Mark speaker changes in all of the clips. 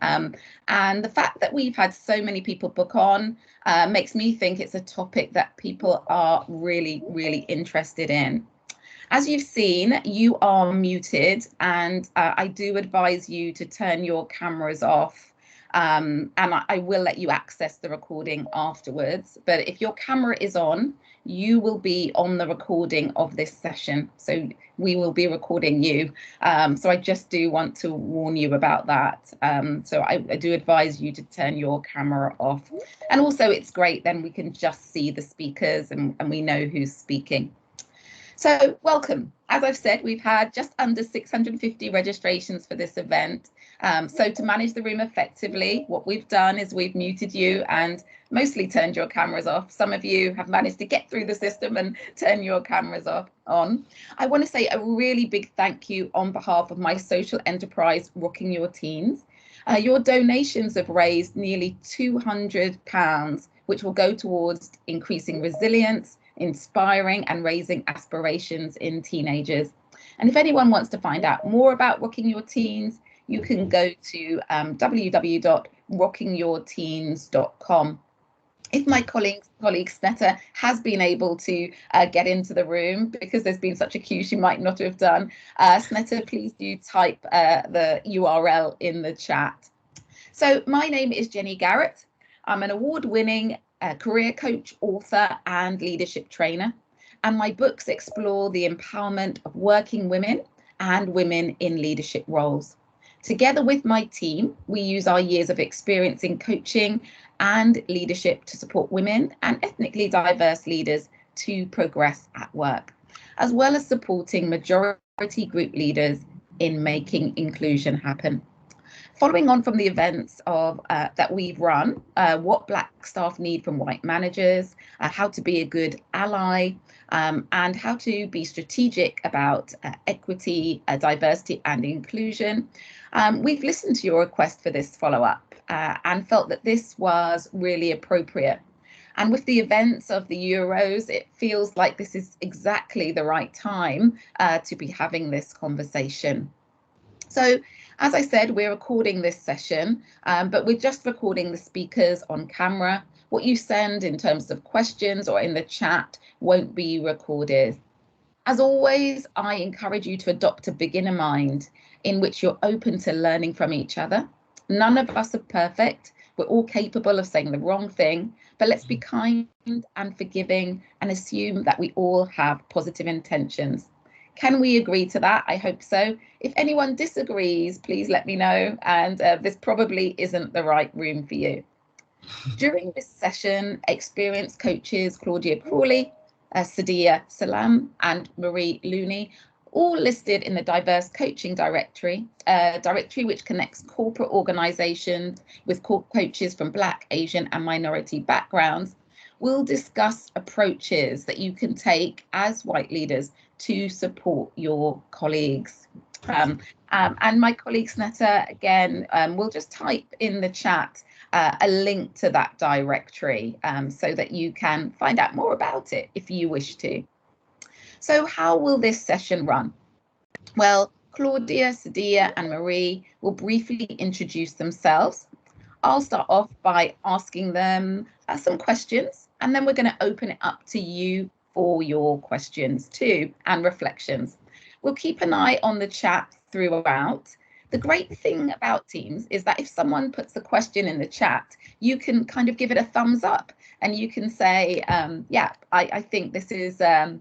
Speaker 1: And the fact that we've had so many people book on makes me think it's a topic that people are really, really interested in. As you've seen, you are muted, and I do advise you to turn your cameras off. And I will let you access the recording afterwards. But if your camera is on, you will be on the recording of this session. So we will be recording you. So I just do want to warn you about that. So I do advise you to turn your camera off. And also it's great, then we can just see the speakers and we know who's speaking. So welcome. As I've said, we've had just under 650 registrations for this event. So to manage the room effectively, what we've done is we've muted you and mostly turned your cameras off. Some of you have managed to get through the system and turn your cameras on. I want to say a really big thank you on behalf of my social enterprise, Rocking Your Teens. Your donations have raised nearly £200, which will go towards increasing resilience, inspiring and raising aspirations in teenagers. And if anyone wants to find out more about Rocking Your Teens, you can go to www.rockingyourteens.com. If my colleague Snetta has been able to get into the room, because there's been such a queue, she might not have done. Snetta, please do type the URL in the chat. So my name is Jenny Garrett. I'm an award-winning career coach, author, and leadership trainer. And my books explore the empowerment of working women and women in leadership roles. Together with my team, we use our years of experience in coaching and leadership to support women and ethnically diverse leaders to progress at work, as well as supporting majority group leaders in making inclusion happen. Following on from the events of that we've run, what Black staff need from white managers, how to be a good ally, and how to be strategic about equity, diversity and inclusion. We've listened to your request for this follow-up and felt that this was really appropriate. And with the events of the Euros, it feels like this is exactly the right time to be having this conversation. So, as I said, we're recording this session, but we're just recording the speakers on camera. What you send in terms of questions or in the chat won't be recorded. As always, I encourage you to adopt a beginner mind in which you're open to learning from each other. None of us are perfect. We're all capable of saying the wrong thing, but let's be kind and forgiving and assume that we all have positive intentions. Can we agree to that? I hope so. If anyone disagrees, please let me know. And this probably isn't the right room for you. During this session, experienced coaches Claudia Crawley, Sadia Salam and Marie Looney, all listed in the Diverse Coaching Directory, directory which connects corporate organisations with coaches from Black, Asian and minority backgrounds, will discuss approaches that you can take as white leaders to support your colleagues. And my colleague Snetta, again, will just type in the chat a link to that directory so that you can find out more about it if you wish to. So how will this session run? Well, Claudia, Sadia and Marie will briefly introduce themselves. I'll start off by asking them some questions, and then we're going to open it up to you for your questions too and reflections. We'll keep an eye on the chat throughout. The great thing about Teams is that if someone puts a question in the chat, you can kind of give it a thumbs up and you can say, yeah, I think this is a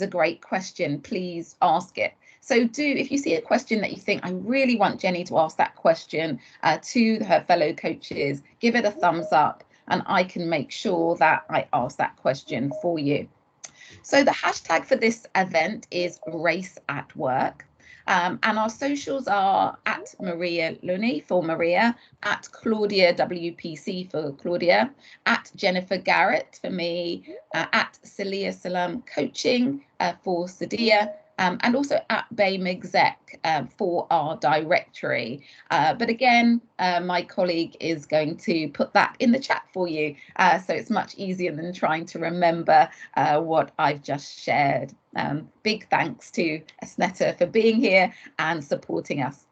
Speaker 1: great question, please ask it. So if you see a question that you think, I really want Jenny to ask that question to her fellow coaches, give it a thumbs up and I can make sure that I ask that question for you. So the hashtag for this event is Race at Work. And our socials are at Maria Looney for Maria, at Claudia WPC for Claudia, at Jennifer Garrett for me, at Celia Salam Coaching for Sadia, and also at BAME Exec for our directory. But again, my colleague is going to put that in the chat for you. So it's much easier than trying to remember what I've just shared. Big thanks to Snetta for being here and supporting us.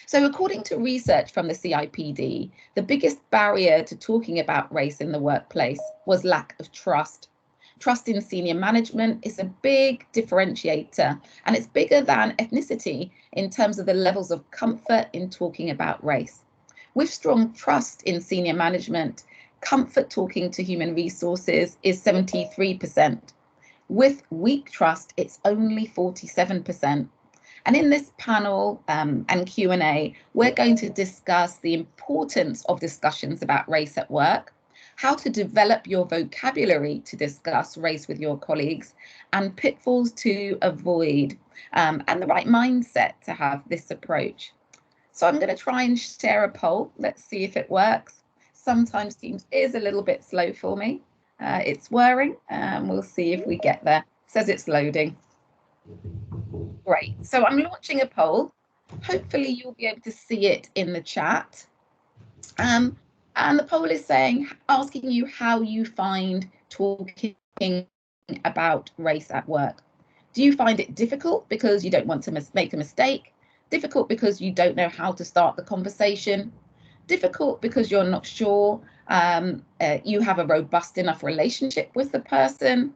Speaker 1: So according to research from the CIPD, the biggest barrier to talking about race in the workplace was lack of trust. Trust in senior management is a big differentiator, and it's bigger than ethnicity in terms of the levels of comfort in talking about race. With strong trust in senior management, comfort talking to human resources is 73%. With weak trust, it's only 47%. And in this panel and Q&A, we're going to discuss the importance of discussions about race at work, how to develop your vocabulary to discuss race with your colleagues, and pitfalls to avoid, and the right mindset to have this approach. So I'm going to try and share a poll. Let's see if it works. Sometimes Teams is a little bit slow for me. It's whirring, and we'll see if we get there. It says it's loading. Great. So I'm launching a poll. Hopefully you'll be able to see it in the chat. And the poll is asking you how you find talking about race at work. Do you find it difficult because you don't want to make a mistake? Difficult because you don't know how to start the conversation? Difficult because you're not sure you have a robust enough relationship with the person?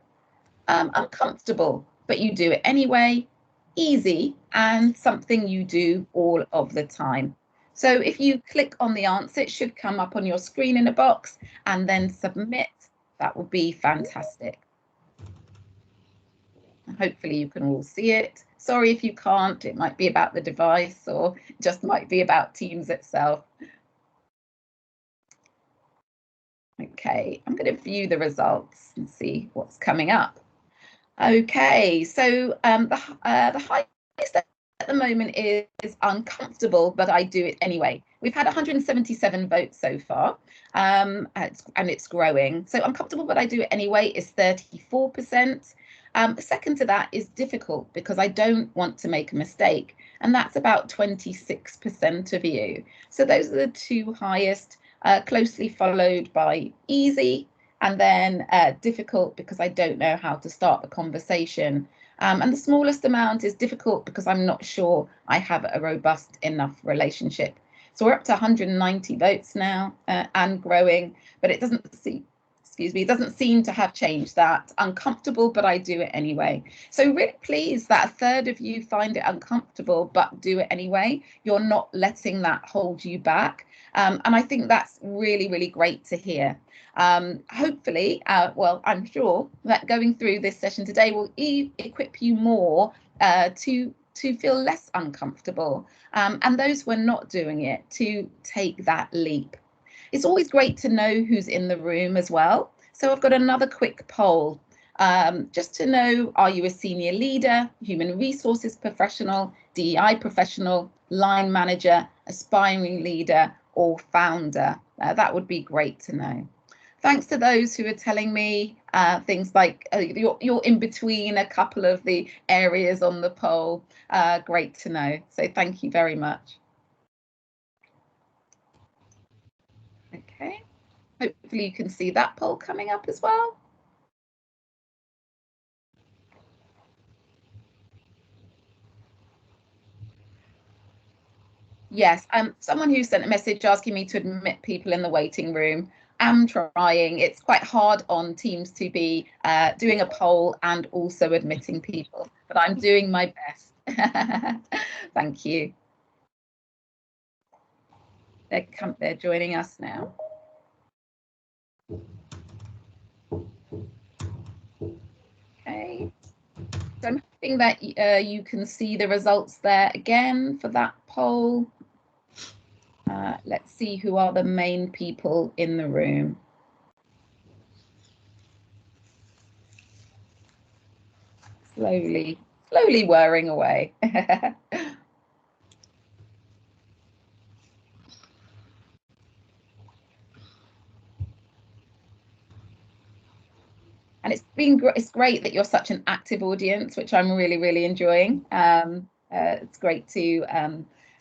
Speaker 1: Uncomfortable, but you do it anyway? Easy, and something you do all of the time? So if you click on the answer, it should come up on your screen in a box, and then submit. That would be fantastic. Hopefully you can all see it. Sorry if you can't, it might be about the device or just might be about Teams itself. Okay, I'm going to view the results and see what's coming up. Okay, so the highest at the moment is uncomfortable, but I do it anyway. We've had 177 votes so far, and it's growing. So uncomfortable, but I do it anyway is 34%. Second to that is difficult because I don't want to make a mistake, and that's about 26% of you. So those are the two highest, closely followed by easy, and then difficult because I don't know how to start the conversation. And the smallest amount is difficult because I'm not sure I have a robust enough relationship. So we're up to 190 votes now and growing, but it doesn't seem to have changed that. Uncomfortable, but I do it anyway. So really pleased that a third of you find it uncomfortable, but do it anyway. You're not letting that hold you back. And I think that's really, really great to hear. Hopefully, well, I'm sure that going through this session today will equip you more to feel less uncomfortable, and those who are not doing it to take that leap. It's always great to know who's in the room as well. So I've got another quick poll just to know, are you a senior leader, human resources professional, DEI professional, line manager, aspiring leader, or founder? That would be great to know. Thanks to those who are telling me things like you're in between a couple of the areas on the poll. Great to know. So thank you very much. Okay, hopefully you can see that poll coming up as well. Yes, someone who sent a message asking me to admit people in the waiting room. I'm trying. It's quite hard on Teams to be doing a poll and also admitting people, but I'm doing my best. Thank you. They're joining us now. Okay, so I'm hoping that you can see the results there again for that poll. Let's see who are the main people in the room. Slowly whirring away. And it's great that you're such an active audience, which I'm really, really enjoying. It's great to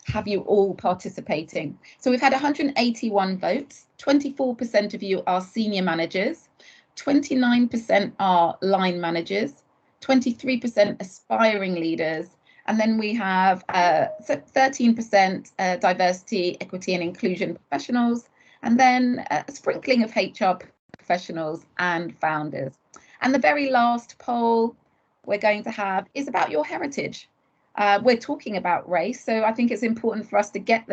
Speaker 1: have you all participating. So we've had 181 votes. 24% of you are senior managers, 29% are line managers, 23% aspiring leaders, And then we have 13% diversity, equity and inclusion professionals, and then a sprinkling of HR professionals and founders. And the very last poll we're going to have is about your heritage. We're talking about race, so I think it's important for us to get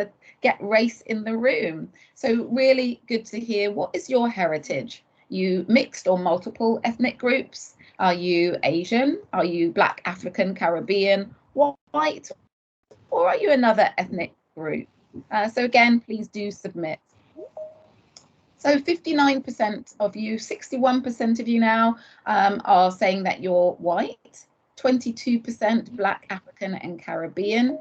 Speaker 1: race in the room. So really good to hear, what is your heritage? You mixed or multiple ethnic groups? Are you Asian? Are you Black, African, Caribbean, white, or are you another ethnic group? So again, please do submit. So 59% of you, 61% of you now are saying that you're white, 22% Black, African and Caribbean,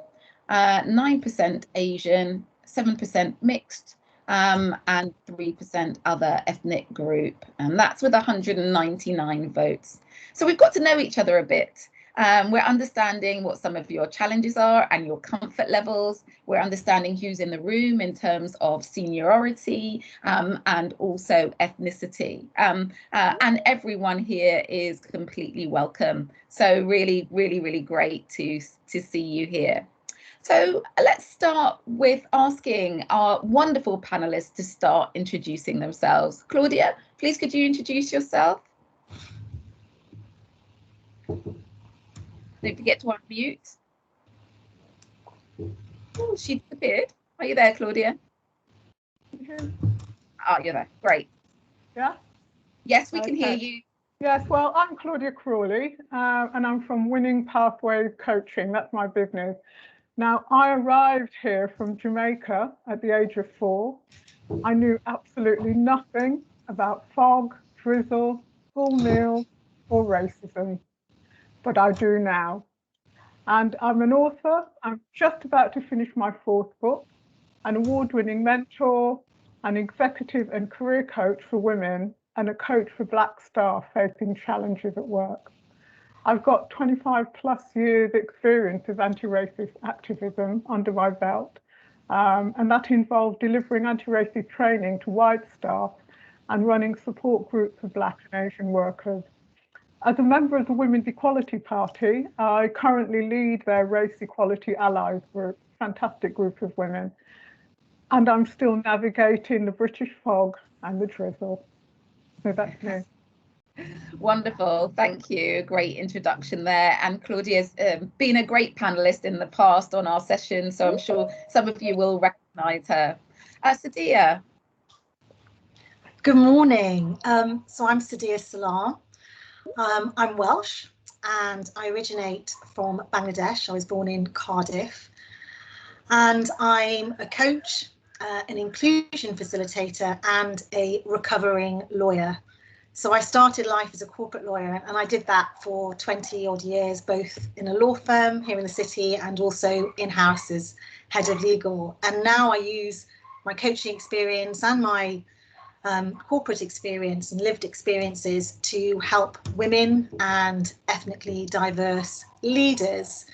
Speaker 1: 9% Asian, 7% mixed, and 3% other ethnic group. And that's with 199 votes. So we've got to know each other a bit. We're understanding what some of your challenges are and your comfort levels. We're understanding who's in the room in terms of seniority and also ethnicity. And everyone here is completely welcome. So really, really, really great to see you here. So let's start with asking our wonderful panelists to start introducing themselves. Claudia, please could you introduce yourself? Don't forget to unmute. Oh, she disappeared. Are you there, Claudia? Oh, you're there. Great.
Speaker 2: Yeah?
Speaker 1: Yes, we can hear you.
Speaker 2: Yes, well, I'm Claudia Crawley, and I'm from Winning Pathways Coaching. That's my business. Now, I arrived here from Jamaica at the age of 4. I knew absolutely nothing about fog, drizzle, full meal, or racism, but I do now. And I'm an author. I'm just about to finish my 4th book, an award-winning mentor, an executive and career coach for women, and a coach for Black staff facing challenges at work. I've got 25 plus years experience of anti-racist activism under my belt, and that involved delivering anti-racist training to white staff and running support groups for Black and Asian workers. As a member of the Women's Equality Party, I currently lead their Race Equality Allies group, fantastic group of women, and I'm still navigating the British fog and the drizzle. So that's me.
Speaker 1: Wonderful, thank you. Great introduction there. And Claudia's been a great panelist in the past on our session, so I'm sure some of you will recognise her. Sadia.
Speaker 3: Good morning. So I'm Sadia Salar. I'm Welsh and I originate from Bangladesh. I was born in Cardiff, and I'm a coach, an inclusion facilitator and a recovering lawyer. So I started life as a corporate lawyer, and I did that for 20 odd years, both in a law firm here in the city and also in-house as head of legal. And now I use my coaching experience and my corporate experience and lived experiences to help women and ethnically diverse leaders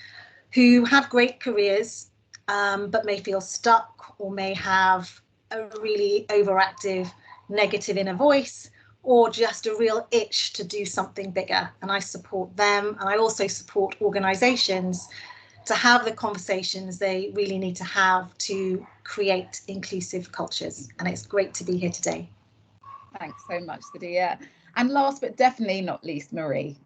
Speaker 3: who have great careers but may feel stuck or may have a really overactive negative inner voice, or just a real itch to do something bigger. And I support them, and I also support organisations to have the conversations they really need to have to create inclusive cultures. And it's great to be here today.
Speaker 1: Thanks so much, Sadia. And last but definitely not least, Marie.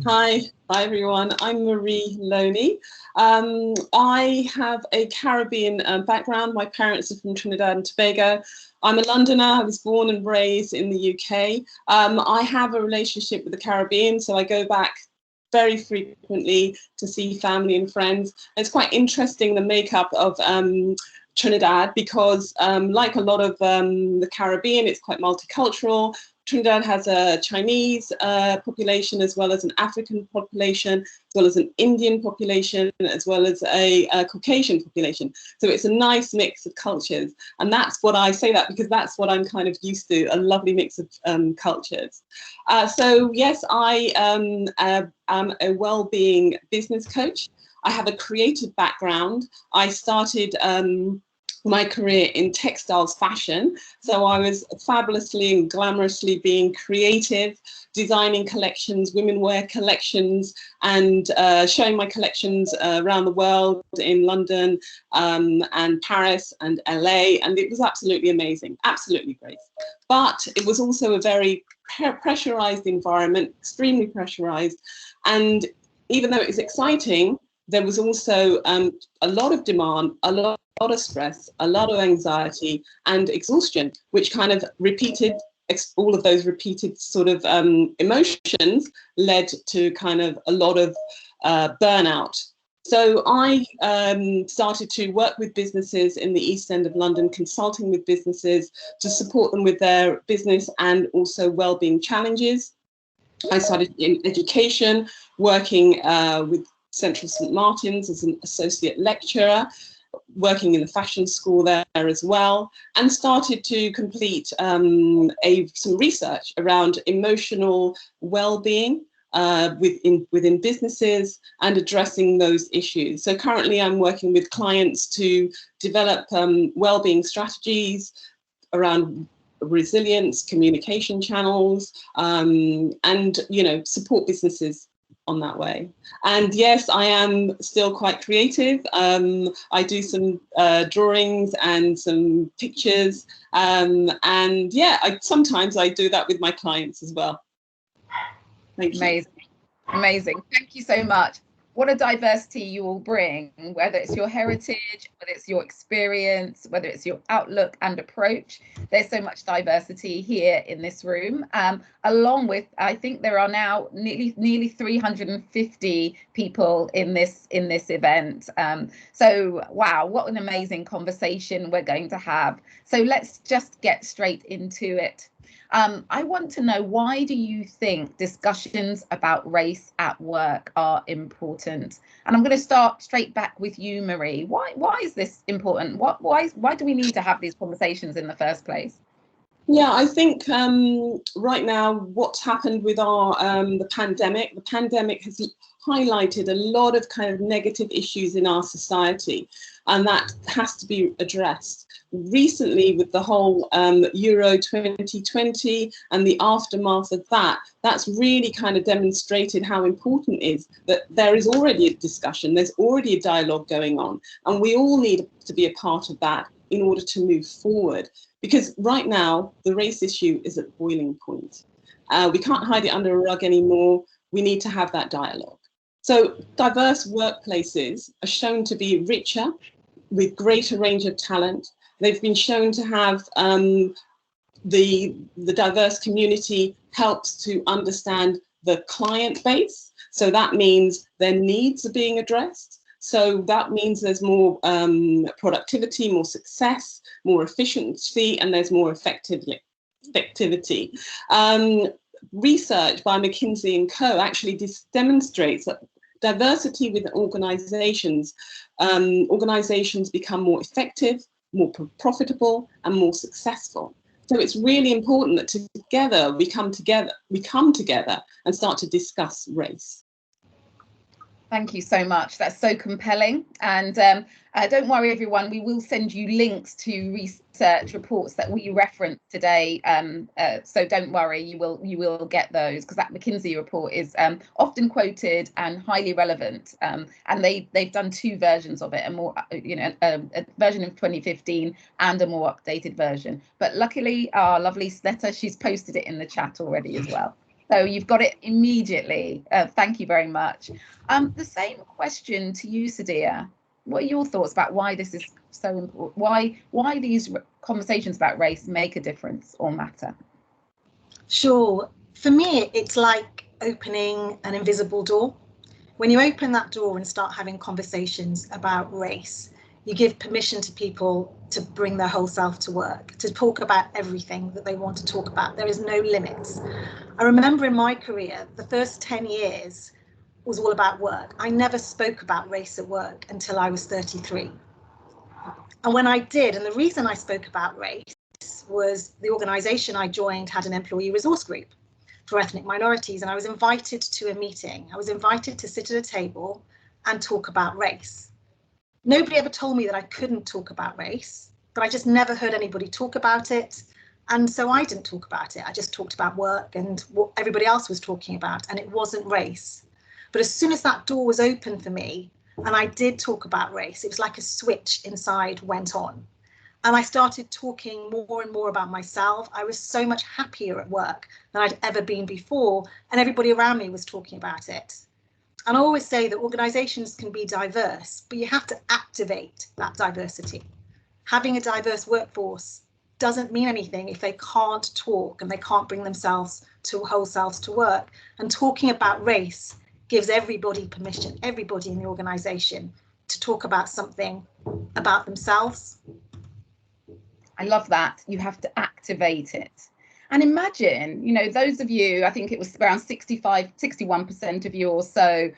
Speaker 4: Hi everyone, I'm Marie Loney. I have a Caribbean background. My parents are from Trinidad and Tobago. I'm a Londoner. I was born and raised in the UK. I have a relationship with the Caribbean, so I go back very frequently to see family and friends. It's quite interesting, the makeup of Trinidad, because like a lot of the Caribbean, it's quite multicultural. Trinidad has a Chinese population, as well as an African population, as well as an Indian population, as well as a Caucasian population. So it's a nice mix of cultures. And that's what I say that because that's what I'm kind of used to, a lovely mix of cultures. So yes, I am a well-being business coach. I have a creative background. I started my career in textiles fashion. So I was fabulously and glamorously being creative, designing collections, women wear collections, and showing my collections around the world in London and Paris and LA. And it was absolutely amazing, absolutely great. But it was also a very pressurized environment, extremely pressurized. And even though it was exciting, there was also a lot of demand, a lot of stress, a lot of anxiety and exhaustion, which kind of repeated, all of those repeated sort of emotions led to kind of a lot of burnout. So I started to work with businesses in the East End of London, consulting with businesses to support them with their business and also wellbeing challenges. I started in education, working with Central St Martin's as an associate lecturer, working in the fashion school there as well, and started to complete some research around emotional well-being within businesses and addressing those issues. So currently I'm working with clients to develop well-being strategies around resilience, communication channels, and support businesses on that way. And yes, I am still quite creative. I do some drawings and some pictures, and yeah, sometimes I do that with my clients as well. Thank you.
Speaker 1: Amazing, amazing. Thank you so much. What a diversity you all bring, whether it's your heritage, whether it's your experience, whether it's your outlook and approach. There's so much diversity here in this room, along with, I think there are now nearly 350 people in this event. So wow, what an amazing conversation we're going to have. So let's just get straight into it. I want to know, why do you think discussions about race at work are important? And I'm going to start straight back with you, Marie. Why is this important? Why do we need to have these conversations in the first place?
Speaker 4: Yeah, I think right now what's happened with the pandemic has highlighted a lot of kind of negative issues in our society, and that has to be addressed. Recently, with the whole Euro 2020 and the aftermath of that, that's really kind of demonstrated how important it is that there is already a discussion, there's already a dialogue going on, and we all need to be a part of that in order to move forward. Because right now, the race issue is at boiling point. We can't hide it under a rug anymore. We need to have that dialogue. So diverse workplaces are shown to be richer, with greater range of talent. They've been shown to have the diverse community helps to understand the client base. So that means their needs are being addressed. So that means there's more productivity, more success, more efficiency, and there's more effectivity. Research by McKinsey & Co. actually demonstrates that diversity within organizations become more effective, more profitable, and more successful. So it's really important that together we come together and start to discuss race.
Speaker 1: Thank you so much. That's so compelling. And don't worry, everyone, we will send you links to research reports that we referenced today. So don't worry, you will get those, because that McKinsey report is often quoted and highly relevant. And they've done two versions of it, a version of 2015 and a more updated version. But luckily, our lovely Snetta, she's posted it in the chat already as well. So you've got it immediately. Thank you very much. The same question to you, Sadia. What are your thoughts about why this is so important? Why these conversations about race make a difference or matter?
Speaker 3: Sure. For me, it's like opening an invisible door. When you open that door and start having conversations about race, you give permission to people to bring their whole self to work, to talk about everything that they want to talk about. There is no limits. I remember in my career, the first 10 years was all about work. I never spoke about race at work until I was 33. And when I did, and the reason I spoke about race was the organisation I joined had an employee resource group for ethnic minorities, and I was invited to a meeting. I was invited to sit at a table and talk about race. Nobody ever told me that I couldn't talk about race. but I just never heard anybody talk about it. And so I didn't talk about it. I just talked about work and what everybody else was talking about, and it wasn't race. But as soon as that door was open for me and I did talk about race, it was like a switch inside went on. And I started talking more and more about myself. I was so much happier at work than I'd ever been before, and everybody around me was talking about it. And I always say that organisations can be diverse, but you have to activate that diversity. Having a diverse workforce doesn't mean anything if they can't talk and they can't bring themselves to whole selves to work. And talking about race gives everybody permission, everybody in the organisation, to talk about something about themselves.
Speaker 1: I love that. You have to activate it. And imagine, you know, those of you, I think it was around 61% of you or so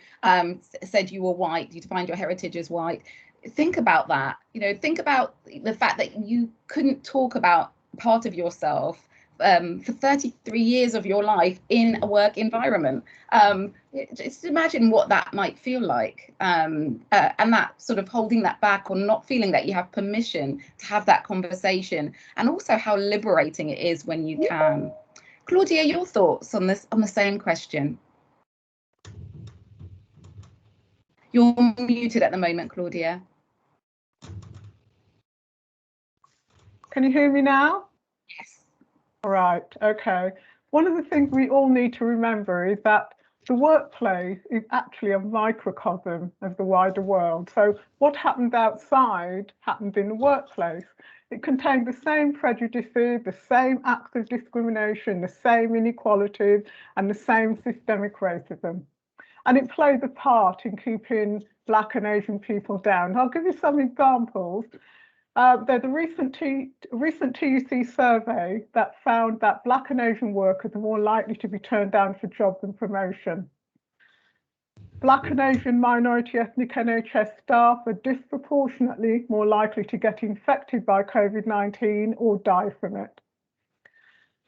Speaker 1: said you were white, you defined your heritage as white. Think about that, you know, think about the fact that you couldn't talk about part of yourself for 33 years of your life in a work environment. Just imagine what that might feel like, and that sort of holding that back or not feeling that you have permission to have that conversation, and also how liberating it is when you can. Claudia, your thoughts on this, on the same question? You're muted at the moment, Claudia.
Speaker 2: Can you hear me now?
Speaker 1: Yes.
Speaker 2: All right, okay. One of the things we all need to remember is that the workplace is actually a microcosm of the wider world. So what happens outside happens in the workplace. It contains the same prejudices, the same acts of discrimination, the same inequalities, and the same systemic racism. And it plays a part in keeping Black and Asian people down. I'll give you some examples. There's a recent TUC survey that found that Black and Asian workers are more likely to be turned down for jobs and promotion. Black and Asian minority ethnic NHS staff are disproportionately more likely to get infected by COVID-19 or die from it.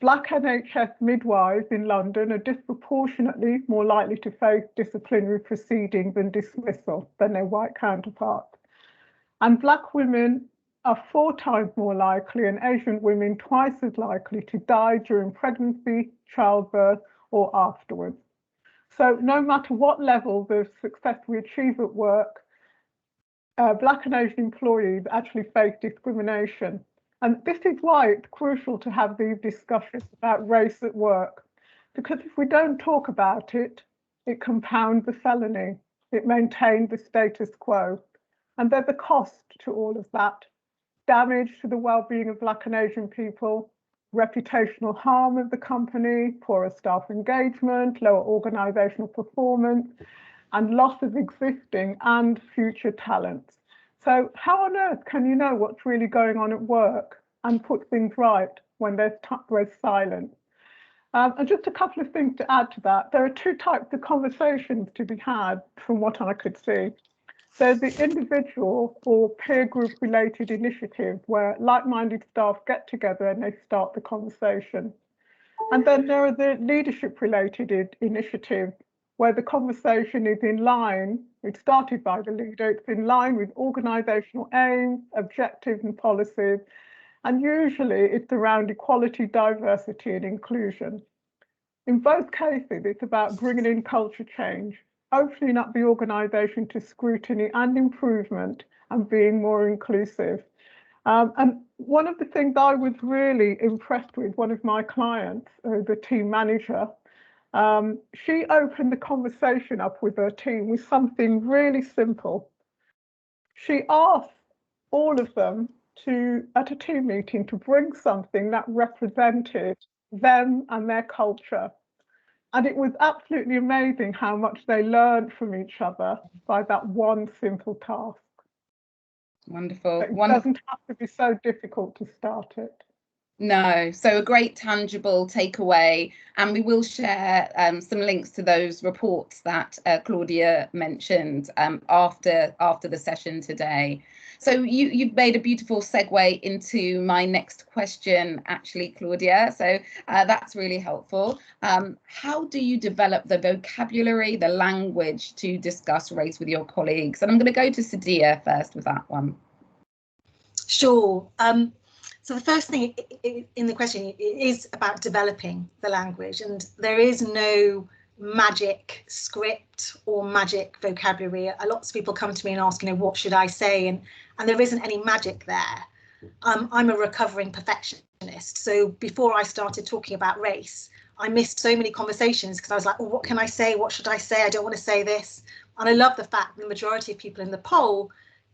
Speaker 2: Black NHS midwives in London are disproportionately more likely to face disciplinary proceedings and dismissal than their white counterparts. And Black women are 4 times more likely, and Asian women twice as likely, to die during pregnancy, childbirth, or afterwards. So no matter what level of success we achieve at work, Black and Asian employees actually face discrimination. And this is why it's crucial to have these discussions about race at work, because if we don't talk about it, it compounds the felony, it maintains the status quo. And there's a cost to all of that. Damage to the well-being of Black and Asian people, reputational harm of the company, poorer staff engagement, lower organisational performance, and loss of existing and future talents. So how on earth can you know what's really going on at work and put things right when there's silence? And just a couple of things to add to that. There are 2 types of conversations to be had from what I could see. There's the individual or peer group related initiative where like-minded staff get together and they start the conversation. And then there are the leadership related initiatives where the conversation is in line, it's started by the leader, it's in line with organisational aims, objectives and policies, and usually it's around equality, diversity and inclusion. In both cases, it's about bringing in culture change, opening up the organisation to scrutiny and improvement, and being more inclusive. And one of the things I was really impressed with, one of my clients, the team manager, she opened the conversation up with her team with something really simple. She asked all of them at a team meeting, to bring something that represented them and their culture. And it was absolutely amazing how much they learned from each other by that one simple task.
Speaker 1: Wonderful.
Speaker 2: It doesn't have to be so difficult to start it.
Speaker 1: No, so a great tangible takeaway, and we will share some links to those reports that Claudia mentioned after the session today. So you've made a beautiful segue into my next question, actually, Claudia. So that's really helpful. How do you develop the vocabulary, the language to discuss race with your colleagues? And I'm going to go to Sadia first with that one.
Speaker 3: Sure. So the first thing in the question is about developing the language, and there is no magic script or magic vocabulary. Lots of people come to me and ask, what should I say? And there isn't any magic there. I'm a recovering perfectionist. So before I started talking about race, I missed so many conversations because I was like, well, what can I say? What should I say? I don't want to say this. And I love the fact the majority of people in the poll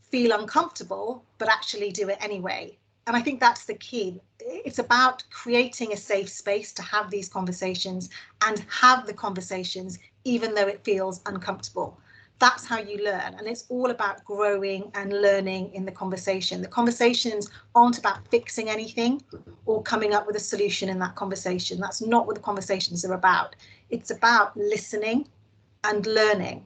Speaker 3: feel uncomfortable, but actually do it anyway. And I think that's the key. It's about creating a safe space to have these conversations and have the conversations, even though it feels uncomfortable. That's how you learn. And it's all about growing and learning in the conversation. The conversations aren't about fixing anything or coming up with a solution in that conversation. That's not what the conversations are about. It's about listening and learning.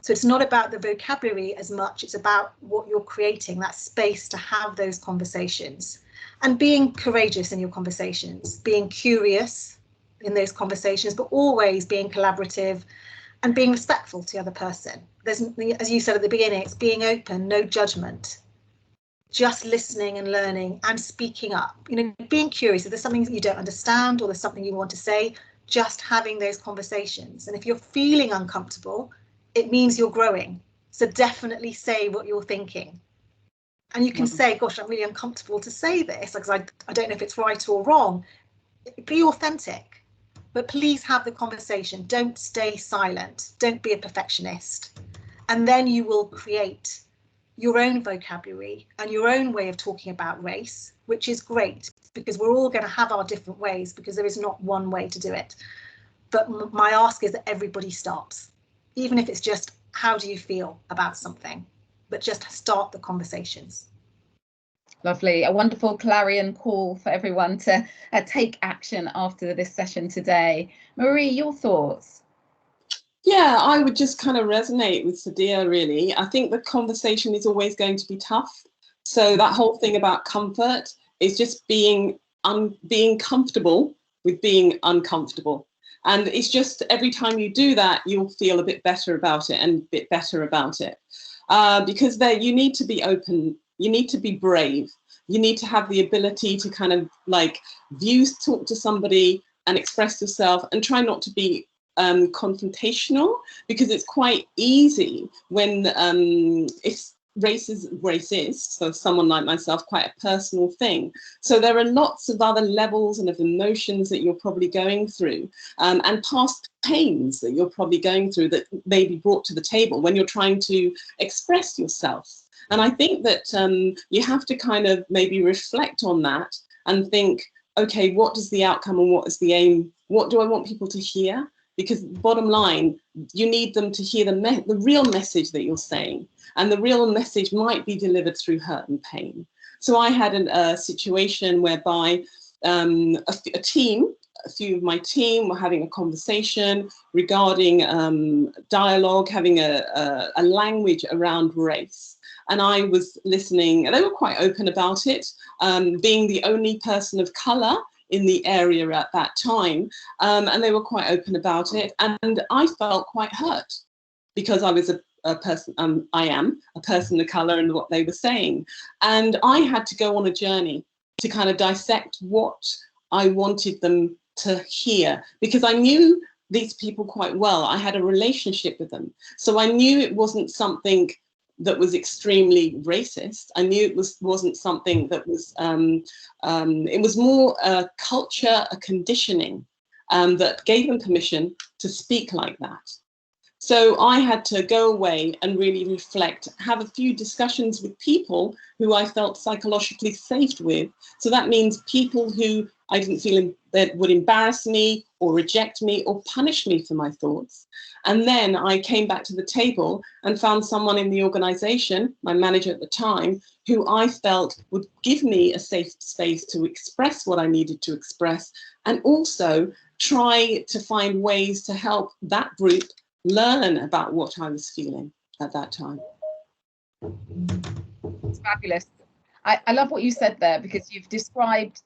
Speaker 3: So it's not about the vocabulary as much, it's about what you're creating, that space to have those conversations and being courageous in your conversations, being curious in those conversations, but always being collaborative and being respectful to the other person. There's, as you said at the beginning, it's being open, no judgment, just listening and learning and speaking up, being curious. If there's something that you don't understand or there's something you want to say, just having those conversations. And if you're feeling uncomfortable, it means you're growing. So definitely say what you're thinking. And you can say, gosh, I'm really uncomfortable to say this because I don't know if it's right or wrong. Be authentic, but please have the conversation. Don't stay silent. Don't be a perfectionist. And then you will create your own vocabulary and your own way of talking about race, which is great because we're all going to have our different ways because there is not one way to do it. But my ask is that everybody starts. Even if it's just, how do you feel about something? But just start the conversations.
Speaker 1: Lovely. A wonderful clarion call for everyone to take action after this session today. Marie, your thoughts?
Speaker 4: Yeah, I would just kind of resonate with Sadia, really. I think the conversation is always going to be tough. So that whole thing about comfort is just being comfortable with being uncomfortable. And it's just every time you do that, you'll feel a bit better about it and a bit better about it. Because you need to be open, you need to be brave, you need to have the ability to kind of talk to somebody and express yourself and try not to be confrontational, because it's quite easy when race is racist, so someone like myself, quite a personal thing. So there are lots of other levels and of emotions that you're probably going through, and past pains that you're probably going through that may be brought to the table when you're trying to express yourself. And I think that you have to kind of maybe reflect on that and think, okay, what is the outcome and what is the aim? What do I want people to hear? Because bottom line, you need them to hear the real message that you're saying. And the real message might be delivered through hurt and pain. So I had a situation whereby a few of my team were having a conversation regarding dialogue, having a language around race. And I was listening, and they were quite open about it, being the only person of colour in the area at that time, and they were quite open about it. And I felt quite hurt because I was a person, I am a person of colour, and what they were saying. And I had to go on a journey to kind of dissect what I wanted them to hear, because I knew these people quite well. I had a relationship with them. So I knew it wasn't something that was extremely racist. I knew it wasn't something that was, it was more a culture, a conditioning that gave them permission to speak like that. So I had to go away and really reflect, have a few discussions with people who I felt psychologically safe with. So that means people who I didn't feel that would embarrass me or reject me or punish me for my thoughts. And then I came back to the table and found someone in the organization, my manager at the time, who I felt would give me a safe space to express what I needed to express, and also try to find ways to help that group learn about what I was feeling at that time.
Speaker 1: It's fabulous. I love what you said there, because you've described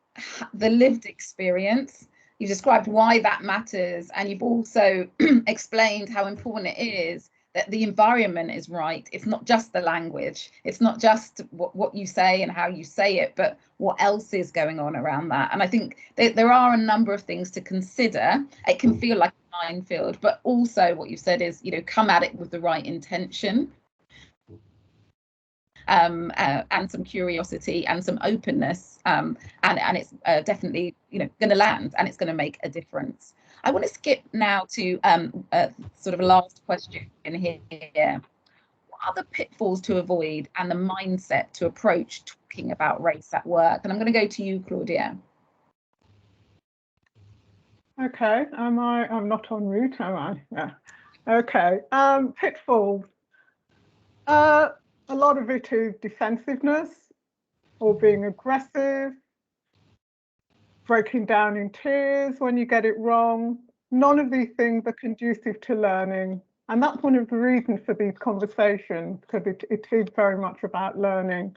Speaker 1: the lived experience, you've described why that matters, and you've also explained how important it is the environment is right. It's not just the language. It's not just what you say and how you say it, but what else is going on around that. And I think there are a number of things to consider. It can feel like a minefield, but also what you said is, come at it with the right intention. And some curiosity and some openness, and it's definitely going to land, and it's going to make a difference. I want to skip now to sort of a last question here. What are the pitfalls to avoid and the mindset to approach talking about race at work? And I'm going to go to you, Claudia.
Speaker 2: Okay, I'm not en route, am I? Yeah. Okay, pitfalls. A lot of it is defensiveness or being aggressive, breaking down in tears when you get it wrong. None of these things are conducive to learning. And that's one of the reasons for these conversations, because it is very much about learning.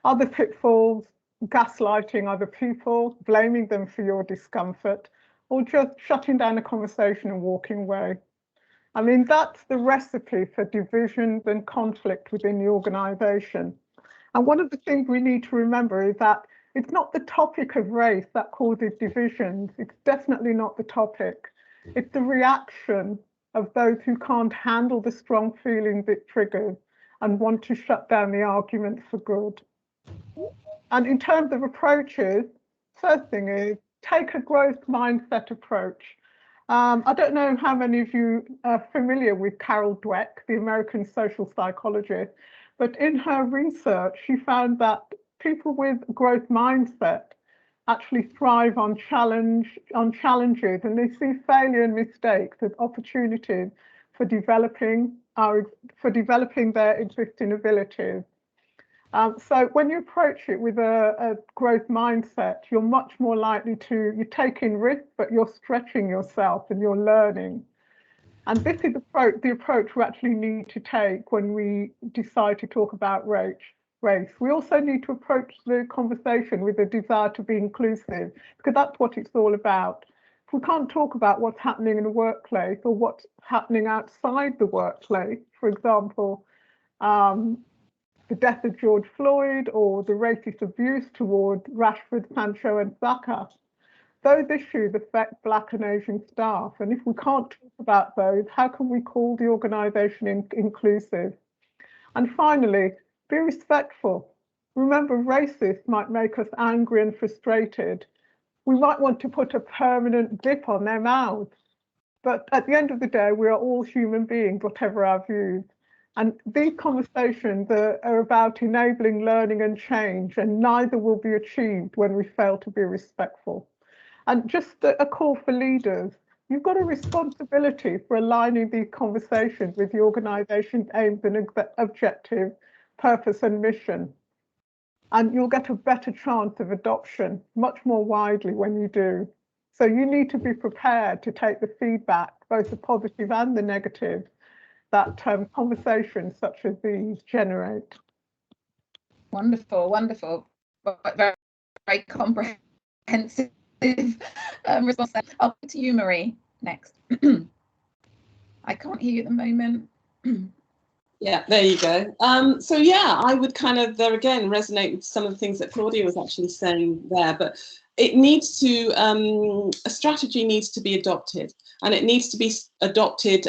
Speaker 2: Other pitfalls: gaslighting other people, blaming them for your discomfort, or just shutting down a conversation and walking away. I mean, that's the recipe for divisions and conflict within the organisation. And one of the things we need to remember is that it's not the topic of race that causes divisions. It's definitely not the topic. It's the reaction of those who can't handle the strong feelings it triggers and want to shut down the argument for good. And in terms of approaches, first thing is take a growth mindset approach. I don't know how many of you are familiar with Carol Dweck, the American social psychologist, but in her research, she found that people with growth mindset actually thrive on challenges, and they see failure and mistakes as opportunities for developing their existing abilities. So when you approach it with a growth mindset, you're much more likely you're taking risks, but you're stretching yourself and you're learning. And this is the approach we actually need to take when we decide to talk about race. We also need to approach the conversation with a desire to be inclusive, because that's what it's all about. If we can't talk about what's happening in the workplace or what's happening outside the workplace, for example, the death of George Floyd or the racist abuse toward Rashford, Sancho and Saka, those issues affect Black and Asian staff. And if we can't talk about those, how can we call the organisation inclusive? And finally, be respectful. Remember, racists might make us angry and frustrated. We might want to put a permanent dip on their mouths. But at the end of the day, we are all human beings, whatever our views. And these conversations are about enabling learning and change, and neither will be achieved when we fail to be respectful. And just a call for leaders: you've got a responsibility for aligning these conversations with the organisation's aims and objectives, purpose and mission. And you'll get a better chance of adoption much more widely when you do. So you need to be prepared to take the feedback, both the positive and the negative, that conversations such as these generate.
Speaker 1: Wonderful, wonderful. Very, very comprehensive response. I'll go to you, Marie, next. I can't hear you at the moment.
Speaker 4: Yeah, there you go. So yeah, I would kind of there again resonate with some of the things that Claudia was actually saying there, but it needs to, a strategy needs to be adopted, and it needs to be adopted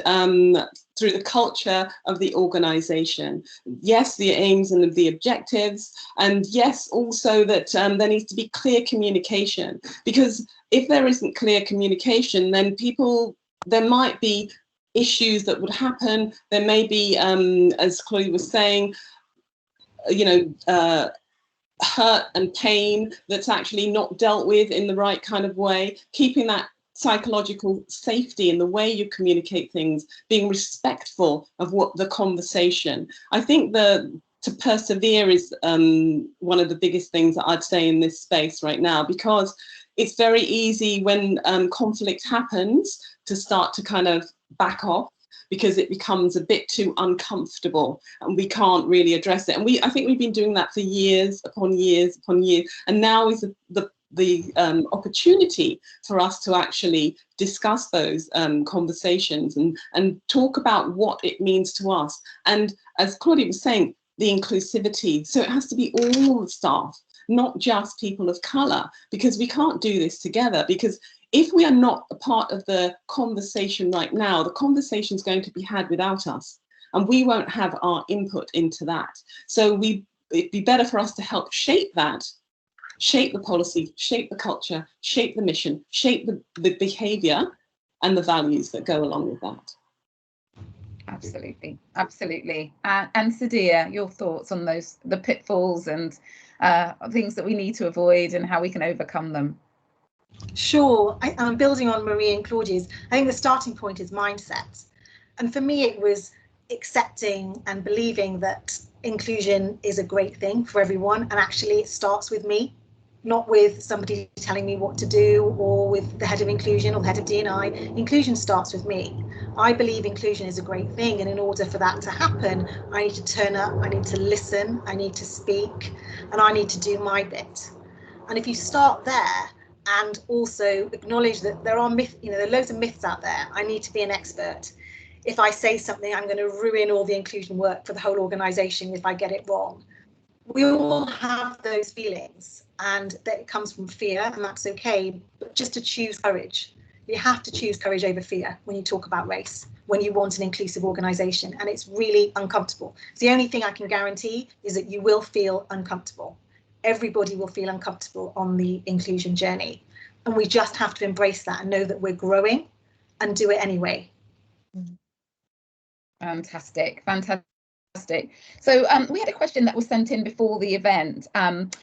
Speaker 4: through the culture of the organisation. Yes, the aims and the objectives, and yes, also that there needs to be clear communication, because if there isn't clear communication, then there might be issues that would happen. There may be, as Chloe was saying, hurt and pain that's actually not dealt with in the right kind of way. Keeping that psychological safety in the way you communicate things, being respectful of what the conversation. I think to persevere is one of the biggest things that I'd say in this space right now, because it's very easy when conflict happens to start to kind of back off, because it becomes a bit too uncomfortable and we can't really address it. And I think we've been doing that for years upon years upon years. And now is the the opportunity for us to actually discuss those conversations and talk about what it means to us. And as Claudia was saying, the inclusivity. So it has to be all the staff, not just people of colour, because we can't do this together. Because if we are not a part of the conversation right now, the conversation is going to be had without us, and we won't have our input into that. So it'd be better for us to help shape that, shape the policy, shape the culture, shape the mission, shape the behaviour and the values that go along with that.
Speaker 1: Absolutely, absolutely. And Sadia, your thoughts on the pitfalls and things that we need to avoid and how we can overcome them?
Speaker 3: Sure. I'm building on Marie and Claudia's. I think the starting point is mindset. And for me, it was accepting and believing that inclusion is a great thing for everyone. And actually, it starts with me, not with somebody telling me what to do or with the head of inclusion or the head of D&I. Inclusion starts with me. I believe inclusion is a great thing. And in order for that to happen, I need to turn up, I need to listen, I need to speak, and I need to do my bit. And if you start there and also acknowledge that there are there are loads of myths out there. I need to be an expert. If I say something, I'm going to ruin all the inclusion work for the whole organisation if I get it wrong. We all have those feelings, and that comes from fear, and that's okay, but just to choose courage. You have to choose courage over fear when you talk about race, when you want an inclusive organisation, and it's really uncomfortable. The only thing I can guarantee is that you will feel uncomfortable. Everybody will feel uncomfortable on the inclusion journey, and we just have to embrace that and know that we're growing and do it anyway.
Speaker 1: Fantastic, fantastic. So we had a question that was sent in before the event, and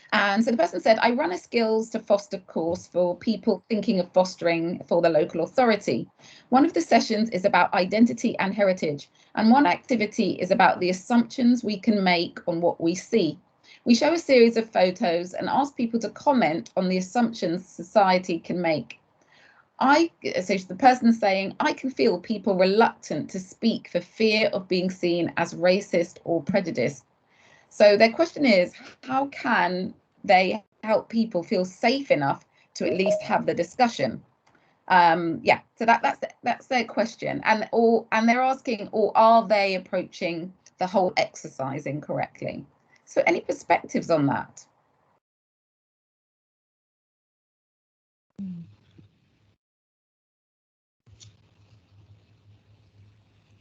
Speaker 1: so the person said, I run a skills to foster course for people thinking of fostering for the local authority. One of the sessions is about identity and heritage, and one activity is about the assumptions we can make on what we see. We show a series of photos and ask people to comment on the assumptions society can make. So the person saying, I can feel people reluctant to speak for fear of being seen as racist or prejudiced. So their question is, how can they help people feel safe enough to at least have the discussion? Yeah, so that's their question, and they're asking, or are they approaching the whole exercise incorrectly? So any perspectives on that?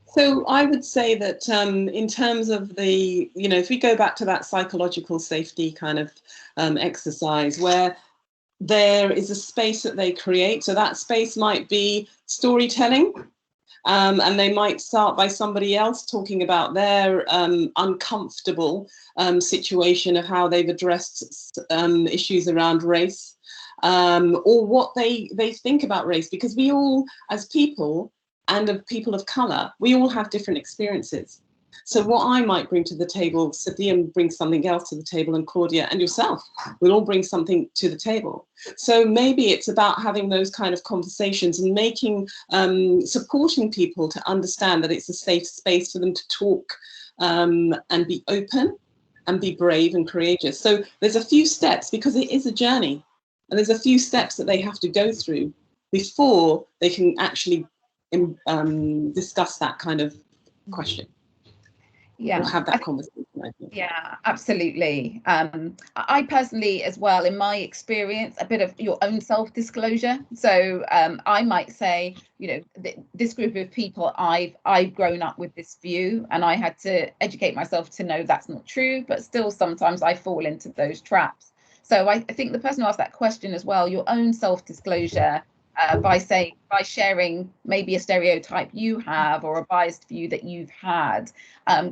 Speaker 4: So I would say that in terms of the, if we go back to that psychological safety kind of exercise where there is a space that they create. So that space might be storytelling. And they might start by somebody else talking about their uncomfortable situation of how they've addressed issues around race, or what they think about race, because we all, as people and of people of colour, we all have different experiences. So what I might bring to the table, Sadia brings something else to the table, and Claudia and yourself will all bring something to the table. So maybe it's about having those kind of conversations and making, supporting people to understand that it's a safe space for them to talk and be open and be brave and courageous. So there's a few steps, because it is a journey, and there's a few steps that they have to go through before they can actually discuss that kind of question.
Speaker 1: Yeah,
Speaker 4: we'll have that conversation, I think.
Speaker 1: Yeah, absolutely. I personally, as well, in my experience, a bit of your own self-disclosure. So I might say, this group of people, I've grown up with this view, and I had to educate myself to know that's not true, but still sometimes I fall into those traps. So I think the person who asked that question as well, your own self-disclosure, by sharing maybe a stereotype you have or a biased view that you've had,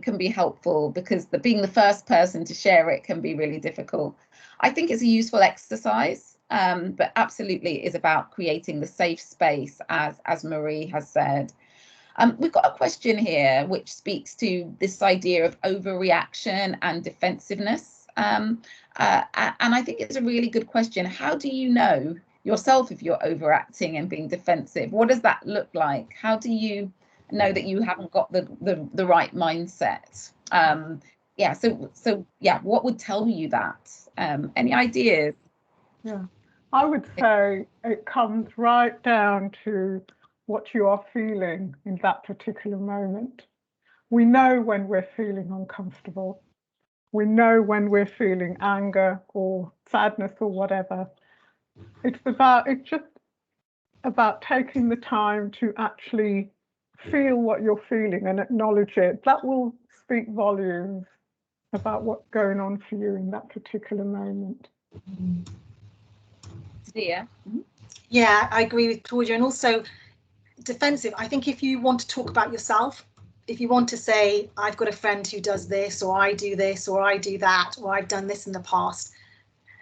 Speaker 1: can be helpful, because being the first person to share it can be really difficult. I think it's a useful exercise, but absolutely is about creating the safe space, as Marie has said. We've got a question here which speaks to this idea of overreaction and defensiveness. And I think it's a really good question. How do you know yourself if you're overacting and being defensive? What does that look like? How do you know that you haven't got the right mindset? So what would tell you that? Any ideas?
Speaker 3: Yeah,
Speaker 2: I would say it comes right down to what you are feeling in that particular moment. We know when we're feeling uncomfortable. We know when we're feeling anger or sadness or whatever. It's just about taking the time to actually feel what you're feeling and acknowledge it. That will speak volumes about what's going on for you in that particular moment.
Speaker 1: Yeah.
Speaker 3: Yeah, I agree with Claudia. And also defensive. I think if you want to talk about yourself, if you want to say, I've got a friend who does this, or I do this, or I do that, or I've done this in the past,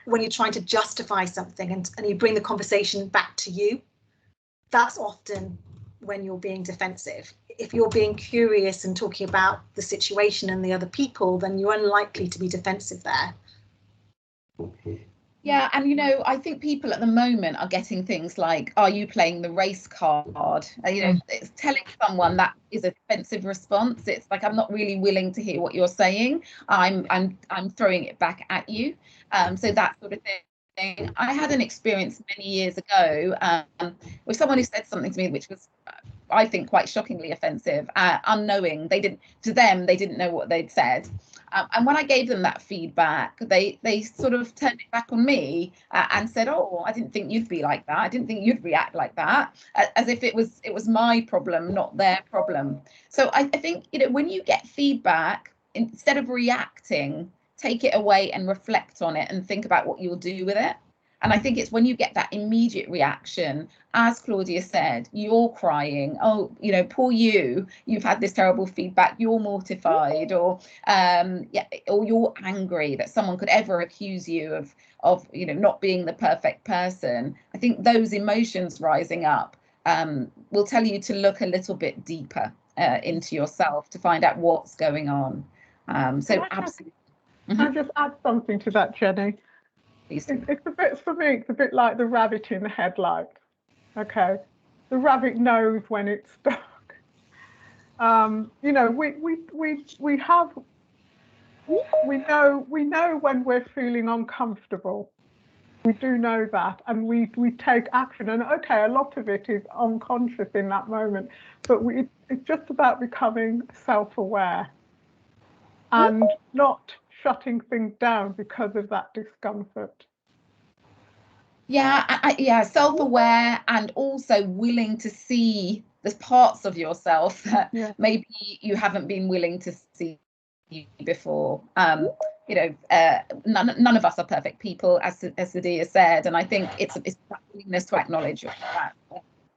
Speaker 3: when you're trying to justify something and you bring the conversation back to you, that's often when you're being defensive. If you're being curious and talking about the situation and the other people, then you're unlikely to be defensive there.
Speaker 1: Yeah, and you know, I think people at the moment are getting things like, are you playing the race card? You know, it's telling someone that is a defensive response. It's like, I'm not really willing to hear what you're saying. I'm throwing it back at you. So that sort of thing. I had an experience many years ago with someone who said something to me which was, I think, quite shockingly offensive, unknowing. They didn't know what they'd said. And when I gave them that feedback, they sort of turned it back on me and said, "Oh, I didn't think you'd be like that. I didn't think you'd react like that," as if it was my problem, not their problem. So I think, you know, when you get feedback, instead of reacting, take it away and reflect on it and think about what you'll do with it. And I think it's when you get that immediate reaction, as Claudia said, you're crying, oh, you know, poor you, you've had this terrible feedback, you're mortified, or or you're angry that someone could ever accuse you of you know, not being the perfect person. I think those emotions rising up will tell you to look a little bit deeper into yourself to find out what's going on. So absolutely.
Speaker 2: Can I just add something to that, Jenny? It's a bit, for me, it's a bit like the rabbit in the headlight. Okay, the rabbit knows when it's stuck. You know, we know when we're feeling uncomfortable. We do know that, and we take action. And okay, a lot of it is unconscious in that moment, but it's just about becoming self-aware and not shutting things down because of that discomfort.
Speaker 1: Yeah, yeah, self-aware and also willing to see the parts of yourself that maybe you haven't been willing to see before. You know, none of us are perfect people, as Sadia said, and I think it's that willingness to acknowledge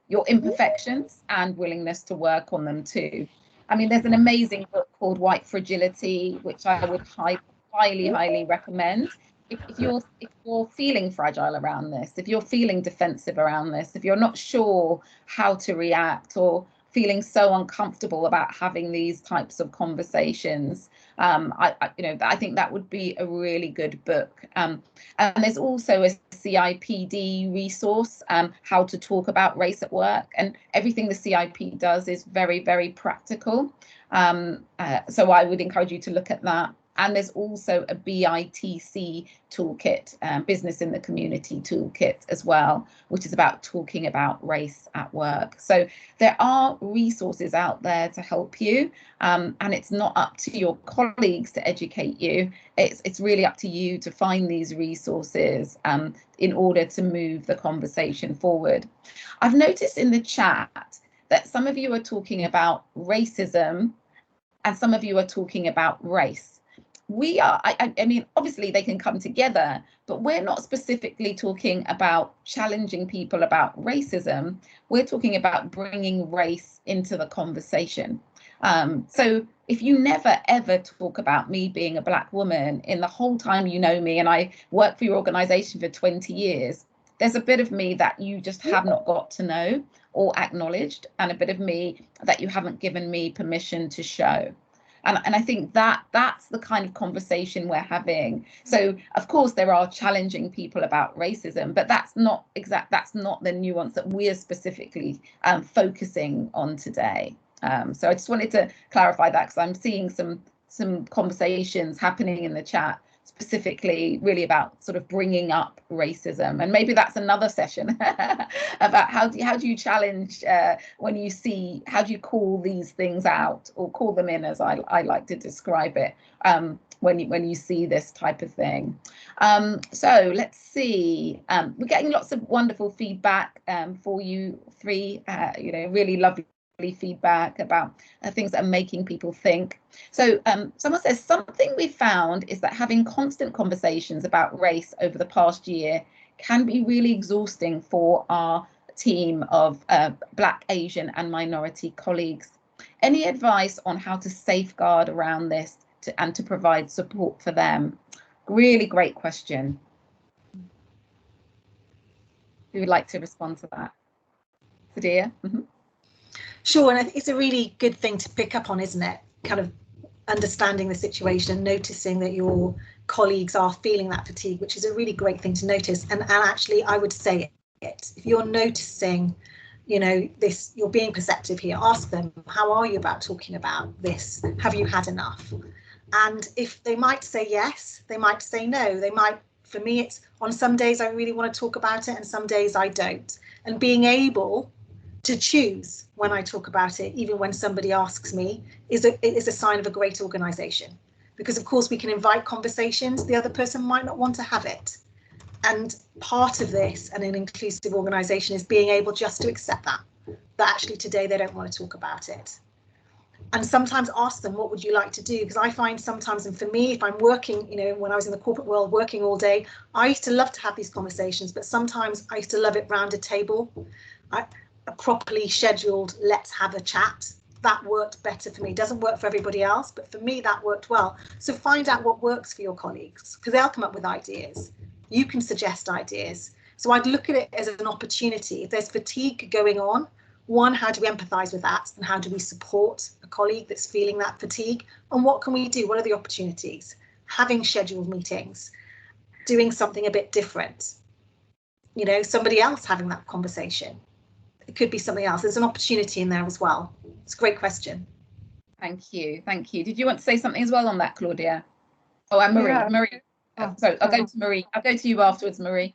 Speaker 1: your imperfections and willingness to work on them too. I mean, there's an amazing book called White Fragility, which I would highly recommend. If you're feeling fragile around this, if you're feeling defensive around this, if you're not sure how to react or feeling so uncomfortable about having these types of conversations, I think that would be a really good book. And there's also a CIPD resource, how to talk about race at work, and everything the CIP does is very practical. So I would encourage you to look at that. And there's also a BITC toolkit, Business in the Community toolkit as well, which is about talking about race at work. So there are resources out there to help you, and it's not up to your colleagues to educate you. It's really up to you to find these resources in order to move the conversation forward. I've noticed in the chat that some of you are talking about racism and some of you are talking about race. I mean, obviously they can come together, but we're not specifically talking about challenging people about racism. We're talking about bringing race into the conversation. So if you never ever talk about me being a Black woman in the whole time you know me, and I work for your organization for 20 years, there's a bit of me that you just have not got to know or acknowledged, and a bit of me that you haven't given me permission to show. And I think that's the kind of conversation we're having. So of course there are challenging people about racism, but that's not the nuance that we're specifically focusing on today. So I just wanted to clarify that, because I'm seeing some conversations happening in the chat, specifically really about sort of bringing up racism, and maybe that's another session about how do you challenge when you see, how do you call these things out, or call them in, as I like to describe it, when you see this type of thing. So let's see, we're getting lots of wonderful feedback for you three, really lovely feedback about things that are making people think. So someone says, something we found is that having constant conversations about race over the past year can be really exhausting for our team of Black, Asian and minority colleagues. Any advice on how to safeguard around this and to provide support for them? Really great question. Who would like to respond to that? Sadia? Mm-hmm.
Speaker 3: Sure, and I think it's a really good thing to pick up on, isn't it? Kind of understanding the situation and noticing that your colleagues are feeling that fatigue, which is a really great thing to notice. And actually, I would say it. If you're noticing, this, you're being perceptive here, ask them, how are you about talking about this? Have you had enough? And if they might say yes, they might say no. They might, for me, it's on some days I really want to talk about it and some days I don't. And being able to choose when I talk about it, even when somebody asks me, is a sign of a great organisation. Because of course we can invite conversations, the other person might not want to have it. And part of this and an inclusive organisation is being able just to accept that actually today they don't want to talk about it. And sometimes ask them, what would you like to do? Because I find sometimes, and for me, if I'm working, when I was in the corporate world working all day, I used to love to have these conversations, but sometimes I used to love it round a table. A properly scheduled, let's have a chat, that worked better for me. Doesn't work for everybody else, but for me that worked well. So find out what works for your colleagues, because they'll come up with ideas. You can suggest ideas. So I'd look at it as an opportunity. If there's fatigue going on, one, how do we empathise with that, and how do we support a colleague that's feeling that fatigue, and what can we do? What are the opportunities? Having scheduled meetings, doing something a bit different, somebody else having that conversation. It could be something else. There's an opportunity in there as well. It's a great question.
Speaker 1: Thank you. Did you want to say something as well on that, Claudia? Oh, and Marie.
Speaker 2: Yeah.
Speaker 1: Marie. So I'll go to Marie. I'll go to you afterwards, Marie.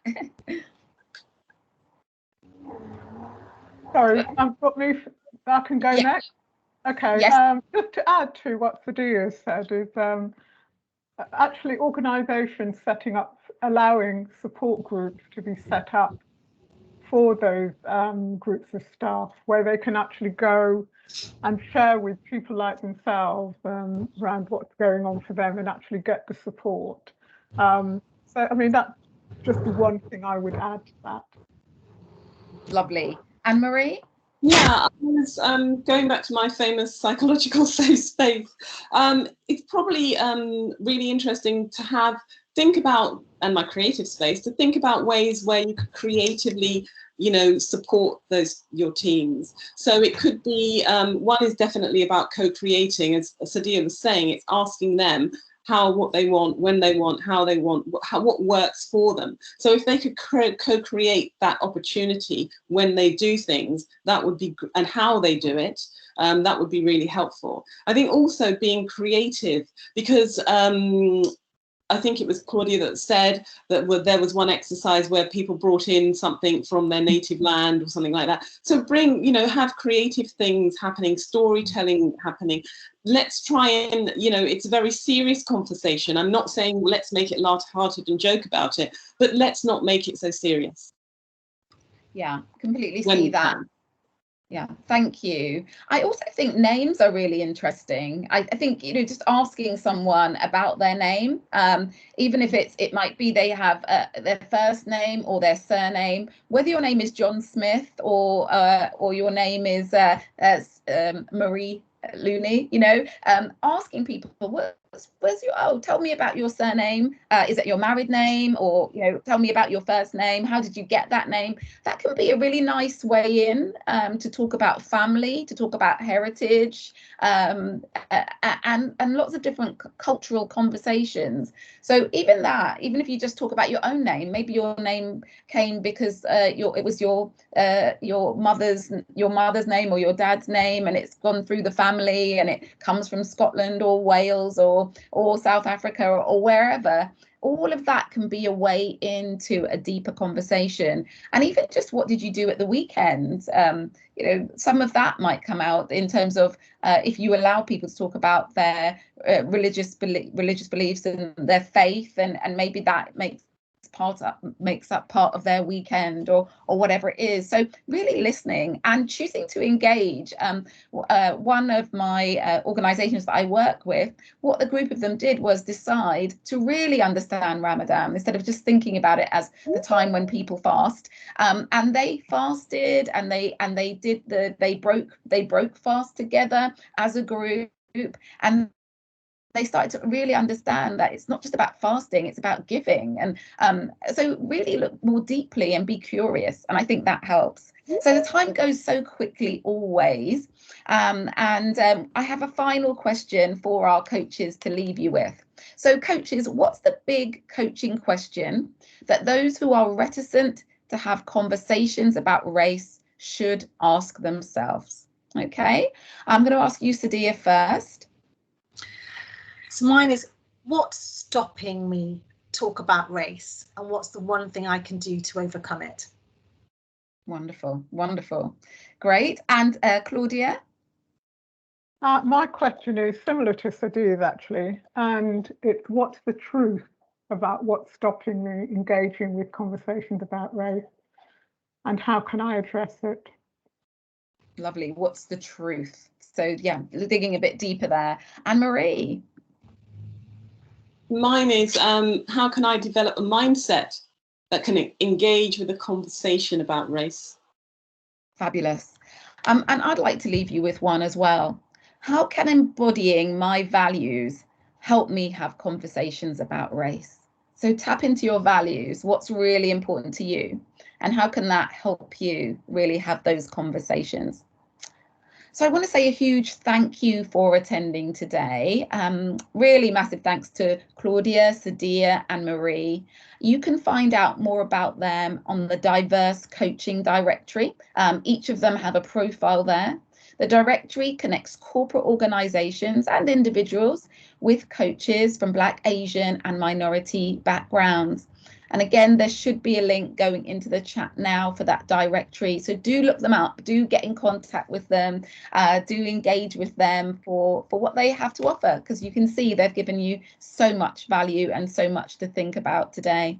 Speaker 2: Sorry, I've got me. I can go next. Okay.
Speaker 1: Yes.
Speaker 2: Just to add to what Sadia said is actually organisations allowing support groups to be set up for those groups of staff, where they can actually go and share with people like themselves around what's going on for them and actually get the support. So, I mean, that's just the one thing I would add to that.
Speaker 1: Lovely. Anne-Marie?
Speaker 4: Yeah, I was going back to my famous psychological safe space. It's probably really interesting to think about, and my creative space, to think about ways where you could creatively, support your teams. So it could be, one is definitely about co-creating, as Sadia was saying. It's asking them what they want, when they want, how they want, what works for them. So if they could co-create that opportunity when they do things, that would be, and how they do it, that would be really helpful. I think also being creative, because I think it was Claudia that said that there was one exercise where people brought in something from their native land or something like that. So have creative things happening, storytelling happening. Let's try and, it's a very serious conversation. I'm not saying let's make it light-hearted and joke about it, but let's not make it so serious.
Speaker 1: Yeah, completely see that. Yeah, thank you. I also think names are really interesting. I think, just asking someone about their name, even if it might be they have their first name or their surname, whether your name is John Smith or your name is Marie Looney, asking people, where's your, tell me about your surname. Is it your married name? Or, tell me about your first name. How did you get that name? That can be a really nice way in to talk about family, to talk about heritage, and lots of different cultural conversations. So even if you just talk about your own name, maybe your name came because it was your mother's name or your dad's name, and it's gone through the family and it comes from Scotland or Wales or or South Africa or wherever, all of that can be a way into a deeper conversation. And even just what did you do at the weekend? Some of that might come out in terms of if you allow people to talk about their religious beliefs and their faith, and maybe that makes up part of their weekend or whatever it is. So really listening and choosing to engage. One of my organizations that I work with, what the group of them did was decide to really understand Ramadan instead of just thinking about it as the time when people fast. And they fasted, and they broke fast together as a group, and they started to really understand that it's not just about fasting, it's about giving. And so really look more deeply and be curious. And I think that helps. So the time goes so quickly always. And I have a final question for our coaches to leave you with. So coaches, what's the big coaching question that those who are reticent to have conversations about race should ask themselves? Okay, I'm going to ask you, Sadia, first.
Speaker 3: So mine is, what's stopping me talk about race, and what's the one thing I can do to overcome it?
Speaker 1: Wonderful, wonderful, great. And Claudia?
Speaker 2: My question is similar to Sadia's actually, and it's what's the truth about what's stopping me engaging with conversations about race, and how can I address it?
Speaker 1: Lovely. What's the truth? So yeah, digging a bit deeper there. And Marie?
Speaker 4: Mine is how can I develop a mindset that can engage with a conversation about race?
Speaker 1: Fabulous. And I'd like to leave you with one as well. How can embodying my values help me have conversations about race? So tap into your values, what's really important to you, and how can that help you really have those conversations? So I want to say a huge thank you for attending today. Really massive thanks to Claudia, Sadia and Marie. You can find out more about them on the Diverse Coaching Directory. Each of them have a profile there. The directory connects corporate organizations and individuals with coaches from Black, Asian and minority backgrounds. And again, there should be a link going into the chat now for that directory. So do look them up, do get in contact with them, do engage with them for what they have to offer, because you can see they've given you so much value and so much to think about today.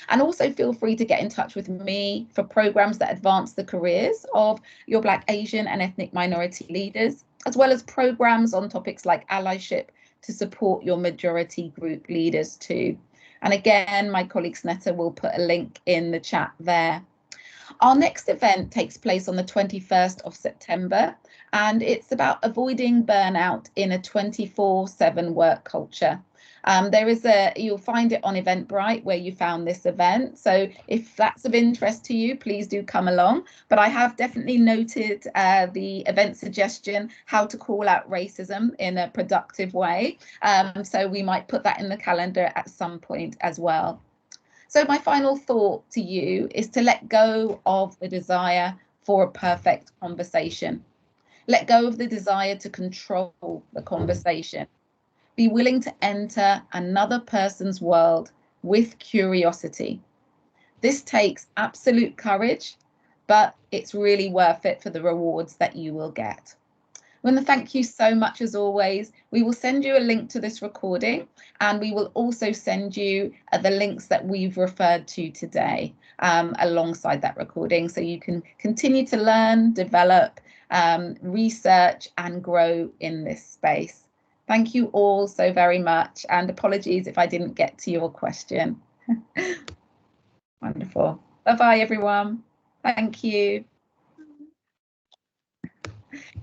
Speaker 1: And also feel free to get in touch with me for programs that advance the careers of your Black, Asian and ethnic minority leaders, as well as programs on topics like allyship to support your majority group leaders too. And again, my colleague Snetta will put a link in the chat there. Our next event takes place on the 21st of September, and it's about avoiding burnout in a 24/7 work culture. You'll find it on Eventbrite where you found this event. So if that's of interest to you, please do come along. But I have definitely noted the event suggestion, how to call out racism in a productive way. So we might put that in the calendar at some point as well. So my final thought to you is to let go of the desire for a perfect conversation. Let go of the desire to control the conversation. Be willing to enter another person's world with curiosity. This takes absolute courage, but it's really worth it for the rewards that you will get. I want to thank you so much as always. We will send you a link to this recording, and we will also send you the links that we've referred to today alongside that recording, so you can continue to learn, develop, research and grow in this space. Thank you all so very much, and apologies if I didn't get to your question. Wonderful. Bye-bye, everyone. Thank you.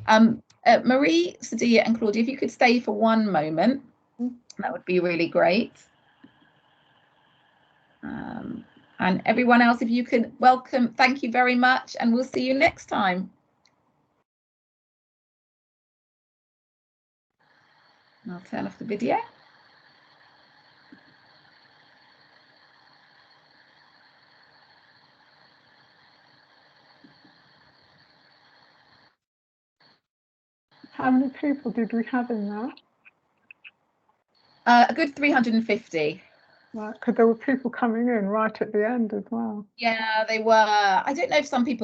Speaker 1: Marie, Sadia and Claudia, if you could stay for one moment, that would be really great. And everyone else, if you could welcome, thank you very much, and we'll see you next time. I'll turn off the video.
Speaker 2: How many people did we have in there?
Speaker 1: A good 350.
Speaker 2: Right, because there were people coming in right at the end as well.
Speaker 1: Yeah, they were. I don't know if some people